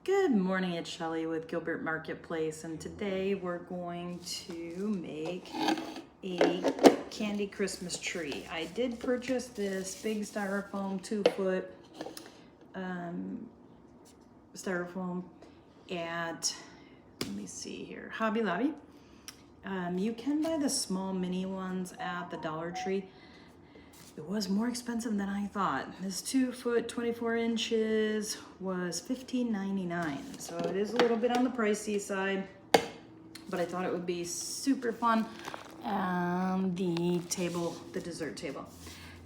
Good morning, it's Shelly with Gilbert Marketplace, and today we're going to make a candy Christmas tree. I did purchase this big styrofoam 2-foot styrofoam at, let me see here, Hobby Lobby. You can buy the small mini ones at the Dollar Tree. It was more expensive than I thought. This 2-foot, 24 inches was $15.99. So it is a little bit on the pricey side, but I thought it would be super fun. The dessert table.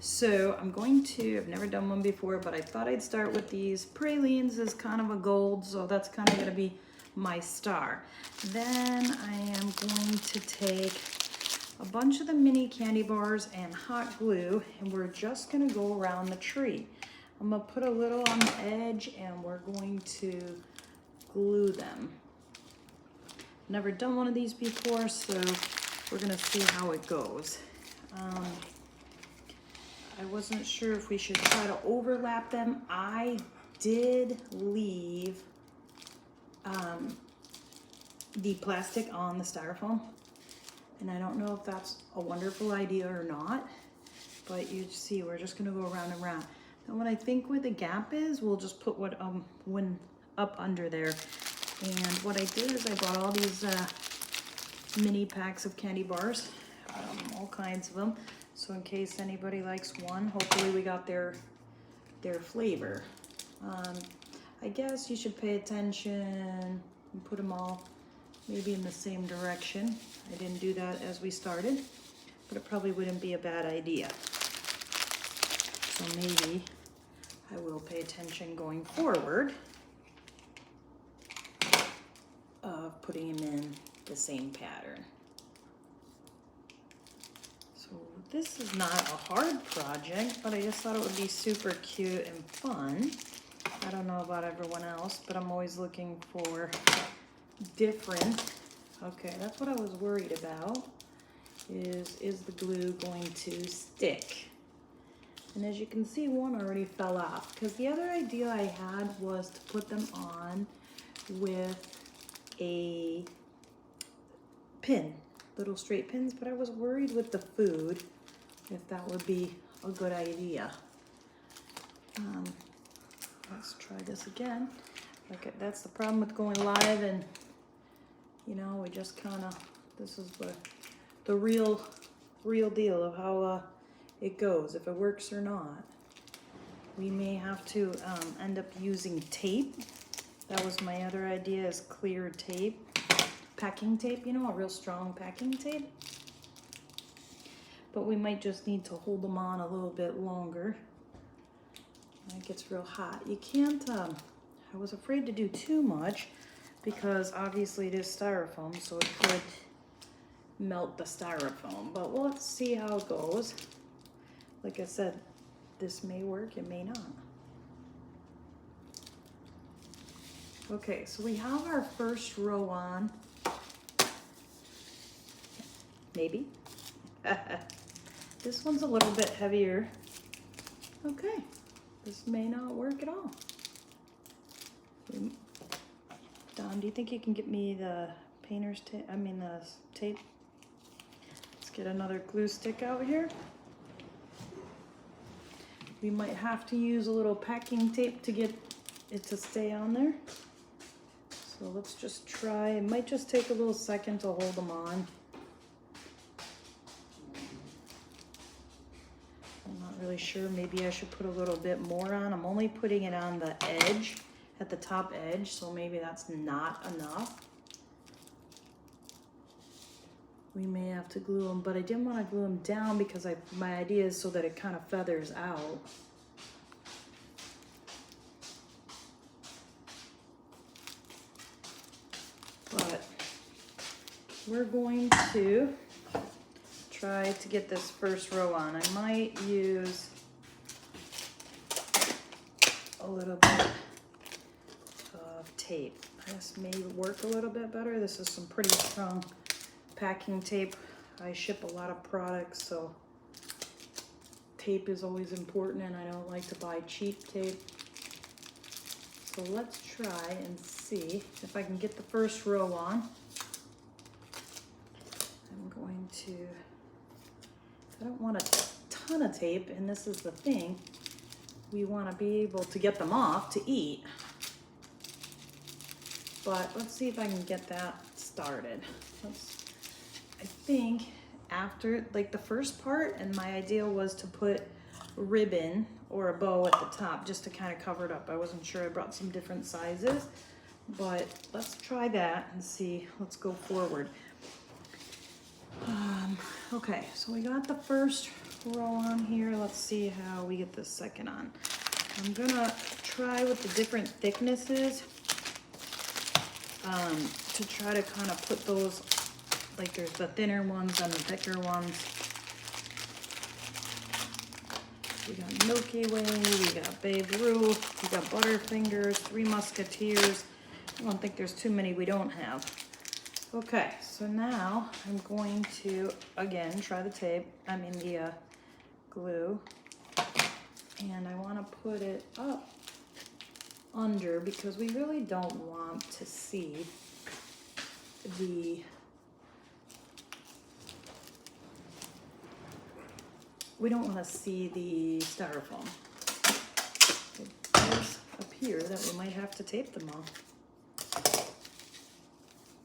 So I'm going to, I've never done one before, but I thought I'd start with these pralines as kind of a gold. So that's kind of gonna be my star. Then I am going to take a bunch of the mini candy bars and hot glue, and we're just gonna go around the tree. I'm gonna put a little on the edge and we're going to glue them. Never done one of these before, so we're gonna see how it goes. I wasn't sure if we should try to overlap them. I did leave the plastic on the styrofoam, and I don't know if that's a wonderful idea or not, but you see, we're just gonna go around and around. And what I think where the gap is, we'll just put what one up under there. And what I did is I bought all these mini packs of candy bars, all kinds of them. So in case anybody likes one, hopefully we got their flavor. I guess you should pay attention and put them all maybe in the same direction. I didn't do that as we started, but it probably wouldn't be a bad idea. So maybe I will pay attention going forward of putting them in the same pattern. So this is not a hard project, but I just thought it would be super cute and fun. I don't know about everyone else, but I'm always looking for different. Okay, that's what I was worried about, is the glue going to stick? And as you can see, one already fell off, because the other idea I had was to put them on with a pin, little straight pins, but I was worried with the food if that would be a good idea. Let's try this again. Okay, that's the problem with going live, and you know, we just kind of, this is the real deal of how it goes, if it works or not. We may have to end up using tape. That was my other idea, is clear tape, packing tape, you know, a real strong packing tape. But we might just need to hold them on a little bit longer. It gets real hot. You can't, I was afraid to do too much because obviously it is styrofoam, so it could melt the styrofoam. But well, let's see how it goes. Like I said, this may work, it may not. Okay, so we have our first row on. Maybe. This one's a little bit heavier. Okay, this may not work at all. Don, do you think you can get me the painter's tape? I mean the tape. Let's get another glue stick out here. We might have to use a little packing tape to get it to stay on there. So let's just try. It might just take a little second to hold them on. I'm not really sure. Maybe I should put a little bit more on. I'm only putting it on the edge, at the top edge, so maybe that's not enough. We may have to glue them, but I didn't want to glue them down because my idea is so that it kind of feathers out. But we're going to try to get this first row on. I might use a little bit of tape. This may work a little bit better. This is some pretty strong packing tape. I ship a lot of products, so tape is always important, and I don't like to buy cheap tape. So let's try and see if I can get the first row on. I'm going to, I don't want a ton of tape, and this is the thing. We want to be able to get them off to eat. But let's see if I can get that started. I think after, like the first part, and my idea was to put a ribbon or a bow at the top just to kind of cover it up. I wasn't sure. I brought some different sizes, but let's try that and see. Let's go forward. Okay, so we got the first row on here. Let's see how we get the second on. I'm gonna try with the different thicknesses to try to kind of put those, like there's the thinner ones and the thicker ones. We got Milky Way, we got Babe Ruth, we got Butterfingers, Three Musketeers. I don't think there's too many we don't have. Okay, so now I'm going to, again, try the tape, the glue. And I want to put it up under because we really don't want to see the styrofoam. It does appear that we might have to tape them off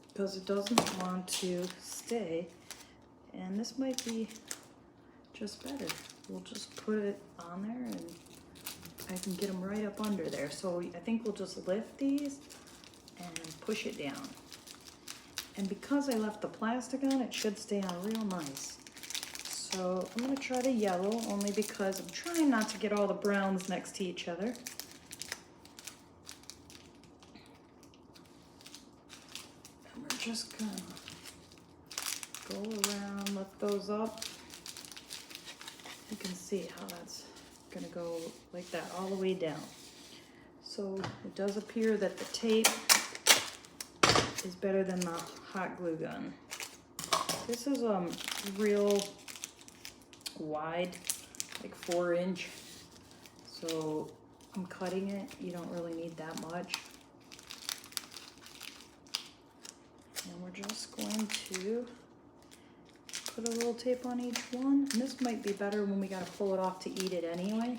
because it doesn't want to stay, and this might be just better. We'll just put it on there and I can get them right up under there. So I think we'll just lift these and push it down. And because I left the plastic on, it should stay on real nice. So I'm gonna try the yellow only because I'm trying not to get all the browns next to each other. And we're just gonna go around, lift those up. You can see how that's gonna go like that all the way down. So it does appear that the tape is better than the hot glue gun. This is real wide, like 4-inch. So I'm cutting it. You don't really need that much. And we're just going to put a little tape on each one. And this might be better when we gotta pull it off to eat it anyway.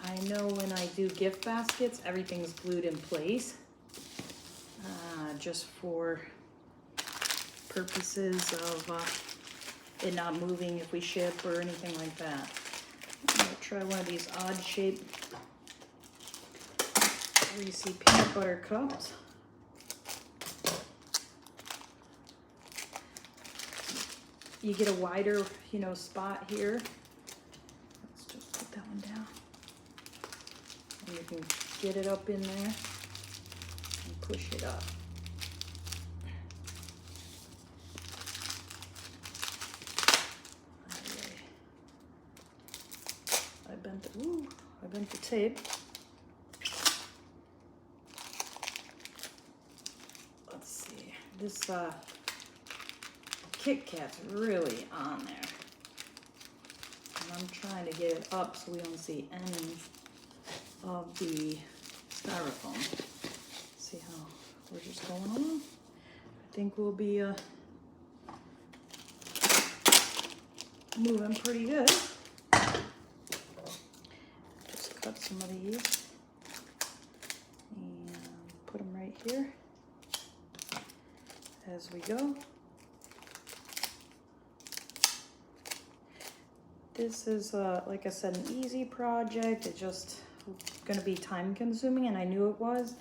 I know when I do gift baskets, everything's glued in place, just for purposes of it not moving if we ship or anything like that. I'm gonna try one of these odd shaped greasy peanut butter cups. You get a wider, spot here. Let's just put that one down. And you can get it up in there and push it up. I bent the tape. Let's see. This Kit Kat's really on there. And I'm trying to get it up so we don't see any of the styrofoam. See how we're just going along? I think we'll be moving pretty good. Just cut some of these and put them right here as we go. This is, like I said, an easy project. It's just going to be time consuming, and I knew it was.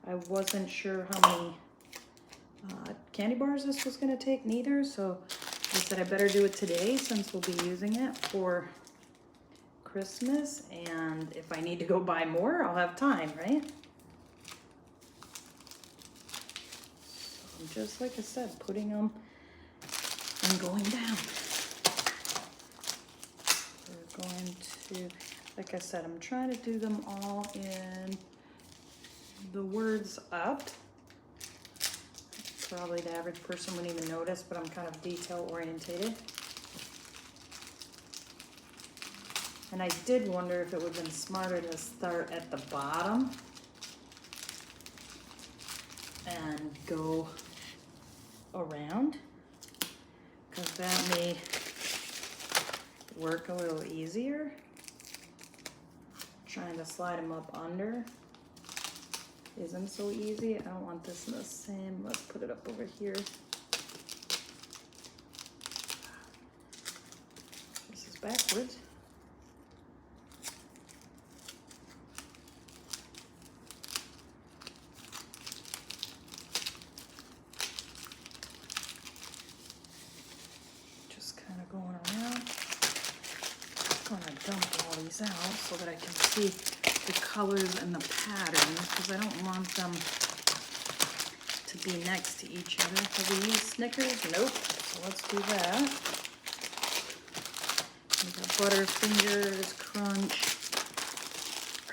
I wasn't sure how many candy bars this was going to take neither, so I said I better do it today since we'll be using it for Christmas, and if I need to go buy more, I'll have time, right? So I'm just, like I said, putting them and going down. We're going to, like I said, I'm trying to do them all in the words up. Probably the average person wouldn't even notice, but I'm kind of detail orientated. And I did wonder if it would have been smarter to start at the bottom and go around, because that may work a little easier. Trying to slide them up under isn't so easy. I don't want this in the same. Let's put it up over here. This is backwards. Just kind of going around. I'm gonna dump all these out so that I can see the colors and the pattern, because I don't want them to be next to each other. Have we used Snickers? Nope. So let's do that. We got Butterfingers, Crunch,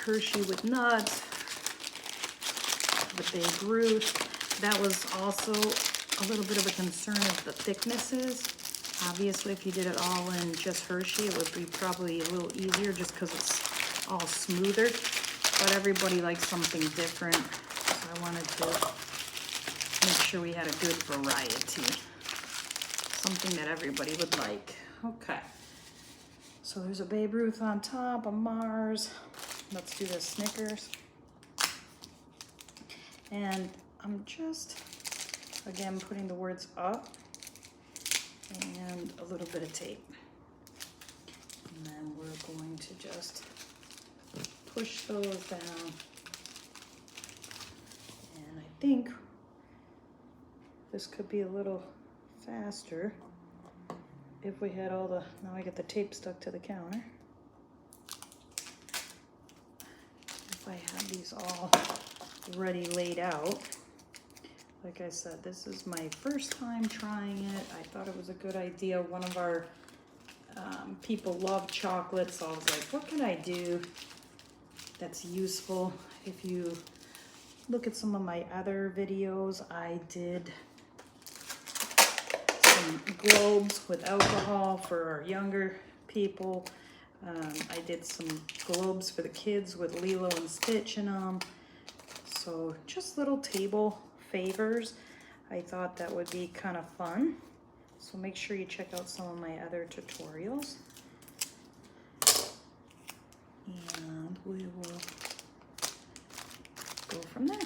Hershey with nuts, the Babe Ruth. That was also a little bit of a concern of the thicknesses. Obviously, if you did it all in just Hershey, it would be probably a little easier just because it's all smoother. But everybody likes something different, so I wanted to make sure we had a good variety. Something that everybody would like. Okay. So there's a Babe Ruth on top, a Mars. Let's do the Snickers. And I'm just, again, putting the words up. And a little bit of tape. And then we're going to just push those down. And I think this could be a little faster if we had all the, now I get the tape stuck to the counter. If I had these all ready laid out. Like I said, this is my first time trying it. I thought it was a good idea. One of our people love chocolate, so I was like, what can I do that's useful? If you look at some of my other videos, I did some globes with alcohol for our younger people. I did some globes for the kids with Lilo and Stitch in them. So just little table favors. I thought that would be kind of fun. So make sure you check out some of my other tutorials. And we will go from there.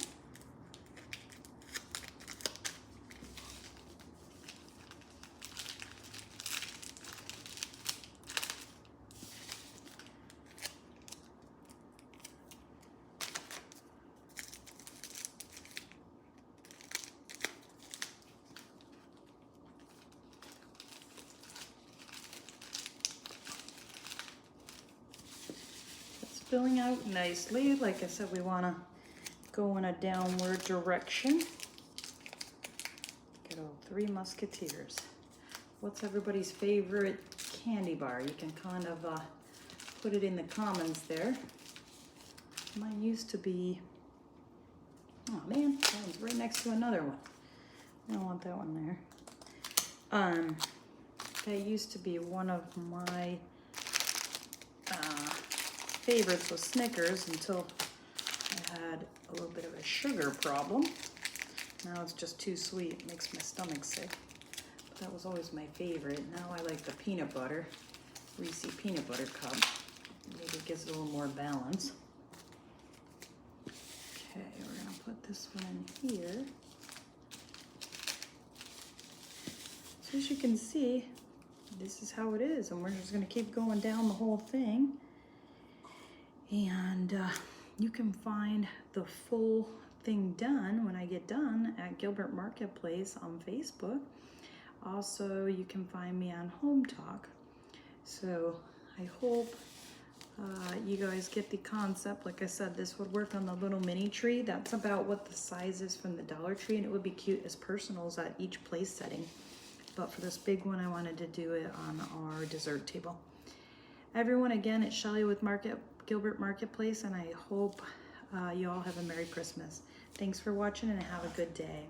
Filling out nicely. Like I said, we want to go in a downward direction. Good old Three Musketeers. What's everybody's favorite candy bar? You can kind of put it in the comments there. Mine used to be, oh man, that one's right next to another one. I don't want that one there. That used to be one of my favorites was Snickers until I had a little bit of a sugar problem. Now it's just too sweet, it makes my stomach sick. But that was always my favorite. Now I like the peanut butter, Reese's peanut butter cup. Maybe it gives it a little more balance. Okay, we're gonna put this one in here. So as you can see, this is how it is, and we're just gonna keep going down the whole thing. And you can find the full thing done when I get done at Gilbert Marketplace on Facebook. Also, you can find me on Home Talk. So I hope you guys get the concept. Like I said, this would work on the little mini tree. That's about what the size is from the Dollar Tree, and it would be cute as personals at each place setting. But for this big one, I wanted to do it on our dessert table. Everyone, again, it's Shelly with Gilbert Marketplace, and I hope you all have a Merry Christmas. Thanks for watching, and have a good day.